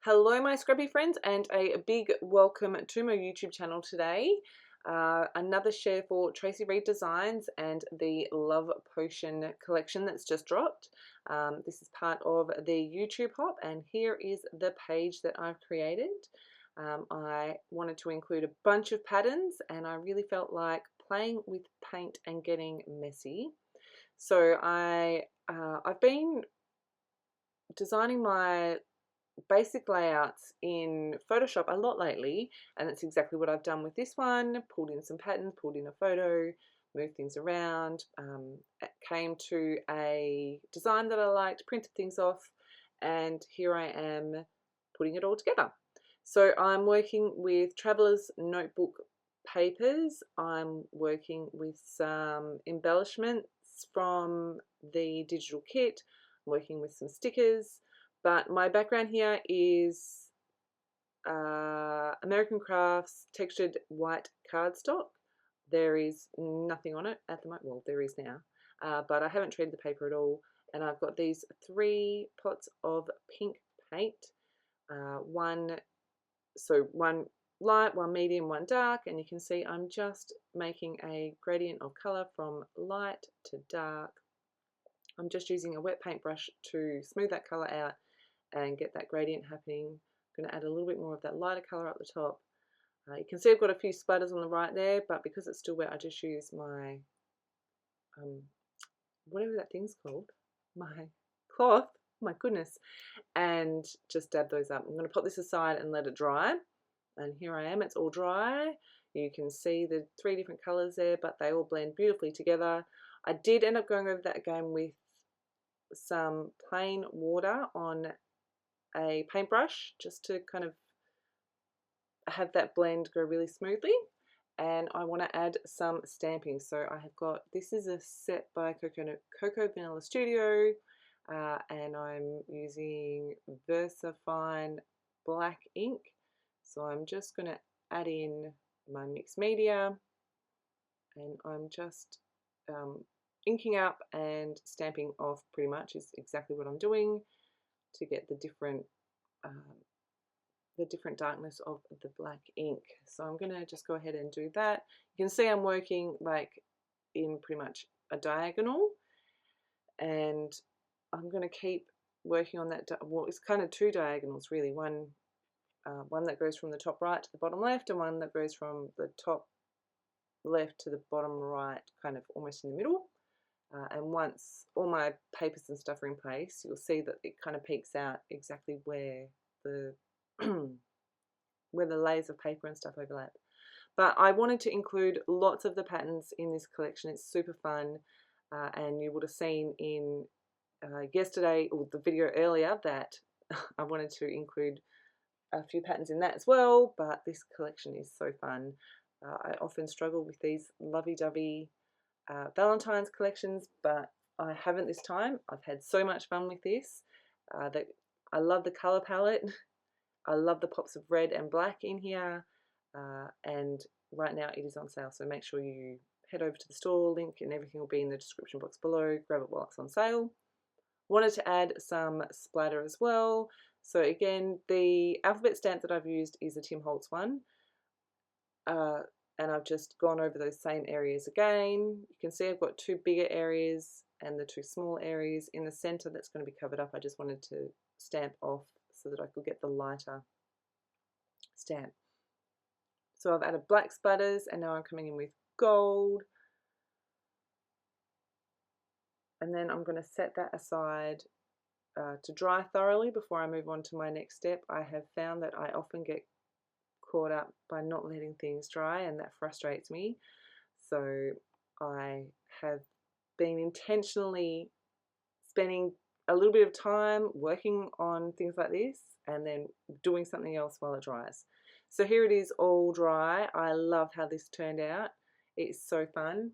Hello my scrappy friends, and a big welcome to my YouTube channel today. Another share for Traci Reed Designs and the Love Potion collection that's just dropped. This is part of the YouTube hop, and here is the page that I've created. I wanted to include a bunch of patterns, and I really felt like playing with paint and getting messy. So I've been designing my basic layouts in Photoshop a lot lately, and that's exactly what I've done with this one. Pulled in some patterns, pulled in a photo, moved things around, came to a design that I liked, printed things off, and here I am putting it all together. So I'm working with Traveler's Notebook papers. I'm working with some embellishments from the digital kit. I'm working with some stickers. But my background here is American Crafts textured white cardstock. There is nothing on it at the moment. Well, there is now, but I haven't treated the paper at all. And I've got these 3 pots of pink paint. One light, one medium, one dark. And you can see I'm just making a gradient of colour from light to dark. I'm just using a wet paintbrush to smooth that colour out and get that gradient happening. I'm going to add a little bit more of that lighter colour up the top. You can see I've got a few splatters on the right there, but because it's still wet, I just use my, whatever that thing's called, my cloth, my goodness, and just dab those up. I'm going to put this aside and let it dry. And here I am, it's all dry. You can see the 3 different colours there, but they all blend beautifully together. I did end up going over that again with some plain water on a paintbrush just to kind of have that blend go really smoothly. And I want to add some stamping. So I have got, this is a set by Cocoa Vanilla Studio, and I'm using VersaFine black ink. So I'm just going to add in my mixed media, and I'm just inking up and stamping off pretty much is exactly what I'm doing to get the different darkness of the black ink. So I'm going to just go ahead and do that. You can see I'm working like in pretty much a diagonal, and I'm going to keep working on that. Well, it's kind of 2 diagonals really. One that goes from the top right to the bottom left, and one that goes from the top left to the bottom right, kind of almost in the middle. And once all my papers and stuff are in place, you'll see that it kind of peeks out exactly where the where the layers of paper and stuff overlap. But I wanted to include lots of the patterns in this collection. It's super fun, and you would have seen in yesterday, or the video earlier, that I wanted to include a few patterns in that as well. But this collection is so fun. I often struggle with these lovey-dovey Valentine's collections, but I haven't this time. I've had so much fun with this that I love the colour palette. I love the pops of red and black in here, and right now it is on sale, so make sure you head over to the store. Link and everything will be in the description box below. Grab it while it's on sale. Wanted to add some splatter as well. So again, the alphabet stamp that I've used is a Tim Holtz one, and I've just gone over those same areas again. You can see I've got 2 bigger areas and the 2 small areas. In the center that's going to be covered up, I just wanted to stamp off so that I could get the lighter stamp. So I've added black splatters, and now I'm coming in with gold. And then I'm going to set that aside to dry thoroughly before I move on to my next step. I have found that I often get caught up by not letting things dry, and that frustrates me. So I have been intentionally spending a little bit of time working on things like this and then doing something else while it dries. So here it is all dry. I love how this turned out. It's so fun.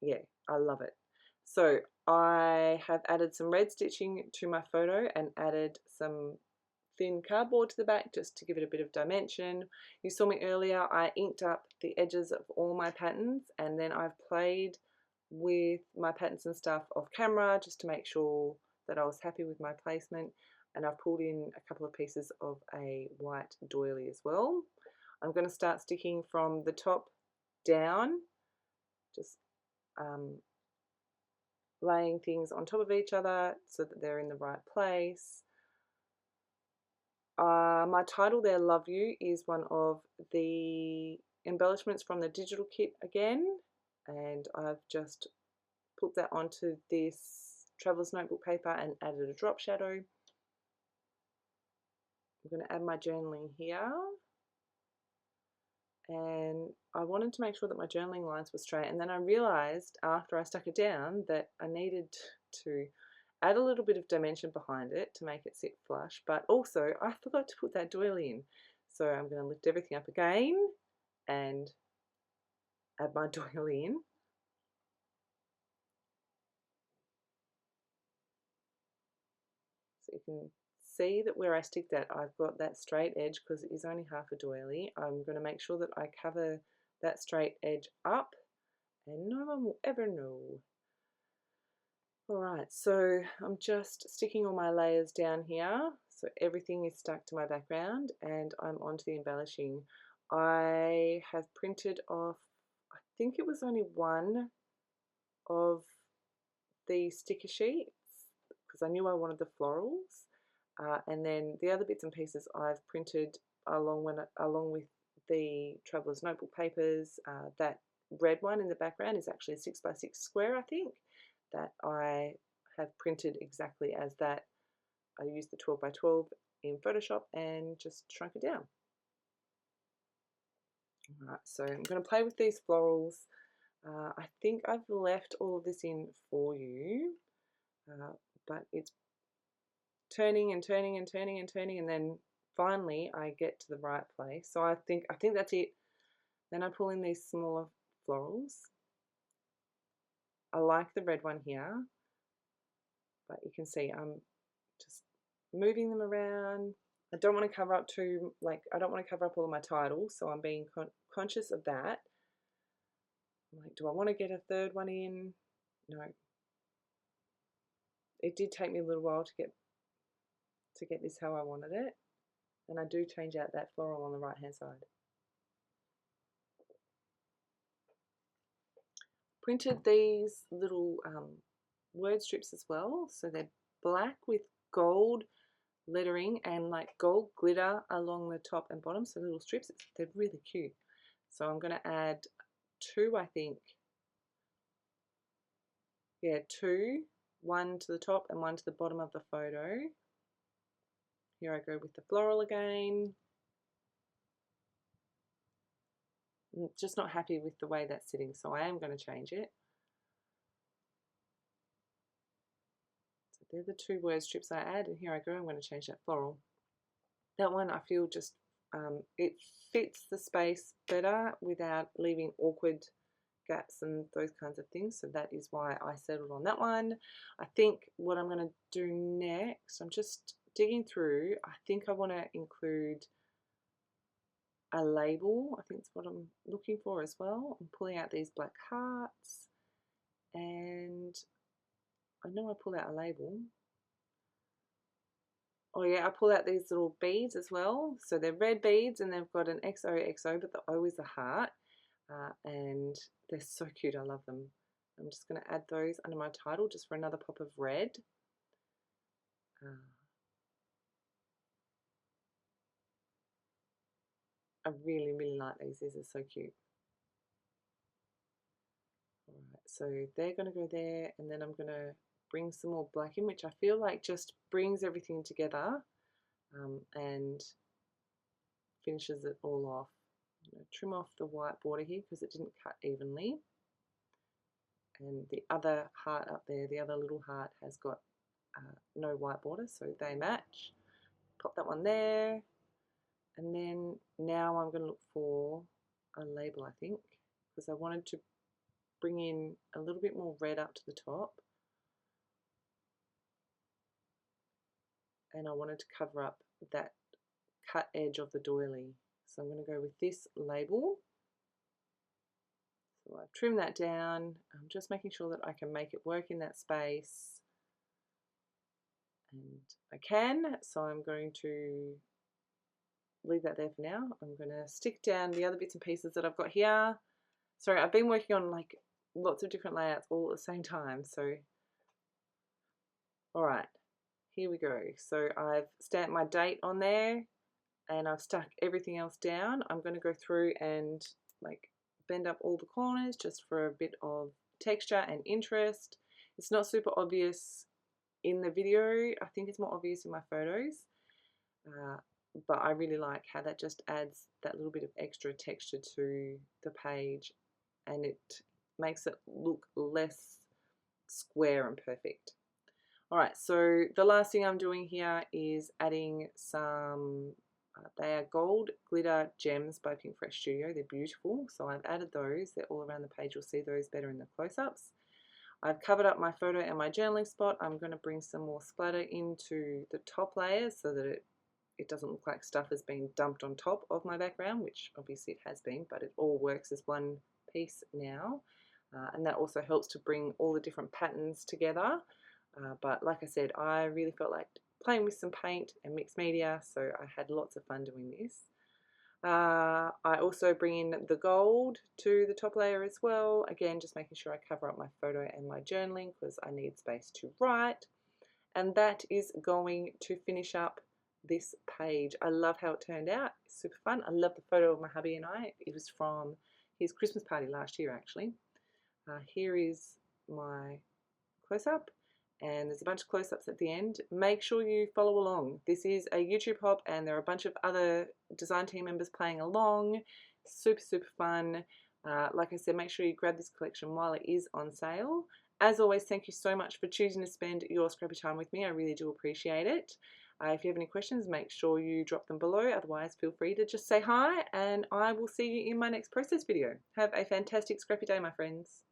Yeah, I love it. So I have added some red stitching to my photo and added some thin cardboard to the back just to give it a bit of dimension. You saw me earlier, I inked up the edges of all my patterns, and then I've played with my patterns and stuff off camera just to make sure that I was happy with my placement. and I've pulled in a couple of pieces of a white doily as well. I'm going to start sticking from the top down, just laying things on top of each other so that they're in the right place. My title there, Love You, is one of the embellishments from the digital kit again, and I've just put that onto this traveler's notebook paper and added a drop shadow. I'm going to add my journaling here, and I wanted to make sure that my journaling lines were straight, and then I realized after I stuck it down that I needed to add a little bit of dimension behind it to make it sit flush, but also I forgot to put that doily in. So I'm going to lift everything up again and add my doily in. So you can see that where I stick that, I've got that straight edge because it is only half a doily. I'm going to make sure that I cover that straight edge up and no one will ever know. Alright, so I'm just sticking all my layers down here, so everything is stuck to my background, and I'm onto the embellishing. I have printed off, I think it was only one of the sticker sheets, because I knew I wanted the florals, and then the other bits and pieces I've printed along with the Traveler's Notebook papers. That red one in the background is actually a 6x6 square, I think, that I have printed exactly as that. I used the 12x12 in Photoshop and just shrunk it down. Alright, so I'm going to play with these florals. I think I've left all of this in for you, but it's turning and turning and turning and turning, and then finally I get to the right place. So I think that's it. Then I pull in these smaller florals. I like the red one here, but you can see I'm just moving them around. I don't want to cover up I don't want to cover up all of my titles, so I'm being conscious of that. I'm like, do I want to get a third one in? No. It did take me a little while to get this how I wanted it, and I do change out that floral on the right hand side. Printed these little word strips as well, so they're black with gold lettering and like gold glitter along the top and bottom, so little strips. They're really cute. So I'm going to add two, I think. Yeah, two, one to the top and one to the bottom of the photo. Here I go with the floral again. I'm just not happy with the way that's sitting, so I am going to change it. So they're the two word strips I add, and here I go, I'm going to change that floral. That one I feel just, it fits the space better without leaving awkward gaps and those kinds of things, so that is why I settled on that one. I think what I'm going to do next, I'm just digging through, I think I want to include a label. I think it's what I'm looking for as well. I'm pulling out these black hearts, and I know I pull out a label. Oh yeah, I pull out these little beads as well. So they're red beads and they've got an XOXO, but the O is a heart. And they're so cute, I love them. I'm just going to add those under my title just for another pop of red. I really, really like these. These are so cute. Alright, so they're going to go there, and then I'm going to bring some more black in, which I feel like just brings everything together and finishes it all off. I'm going to trim off the white border here because it didn't cut evenly. And the other heart up there, the other little heart, has got no white border, so they match. Pop that one there. And then now I'm going to look for a label, I think, because I wanted to bring in a little bit more red up to the top. And I wanted to cover up that cut edge of the doily. So I'm going to go with this label. So I've trimmed that down. I'm just making sure that I can make it work in that space. and I can, so I'm going to leave that there for now. I'm going to stick down the other bits and pieces that I've got here. Sorry, I've been working on like lots of different layouts all at the same time, so alright, here we go. So I've stamped my date on there and I've stuck everything else down. I'm going to go through and like bend up all the corners just for a bit of texture and interest. It's not super obvious in the video. I think it's more obvious in my photos, but I really like how that just adds that little bit of extra texture to the page, and it makes it look less square and perfect. Alright, so the last thing I'm doing here is adding some, they are gold glitter gems by Pink Fresh Studio. They're beautiful, so I've added those. They're all around the page. You'll see those better in the close-ups. I've covered up my photo and my journaling spot. I'm going to bring some more splatter into the top layers so that it doesn't look like stuff has been dumped on top of my background, which obviously it has been, but it all works as one piece now. And that also helps to bring all the different patterns together. But like I said, I really felt like playing with some paint and mixed media, so I had lots of fun doing this. I also bring in the gold to the top layer as well, again just making sure I cover up my photo and my journaling because I need space to write. And that is going to finish up this page. I love how it turned out. It's super fun. I love the photo of my hubby and I. It was from his Christmas party last year actually. Here is my close-up, and there's a bunch of close-ups at the end. Make sure you follow along. This is a YouTube hop and there are a bunch of other design team members playing along. Super, super fun. Like I said, make sure you grab this collection while it is on sale. As always, thank you so much for choosing to spend your scrappy time with me. I really do appreciate it. If you have any questions, make sure you drop them below. Otherwise, feel free to just say hi, and I will see you in my next process video. Have a fantastic scrappy day, my friends.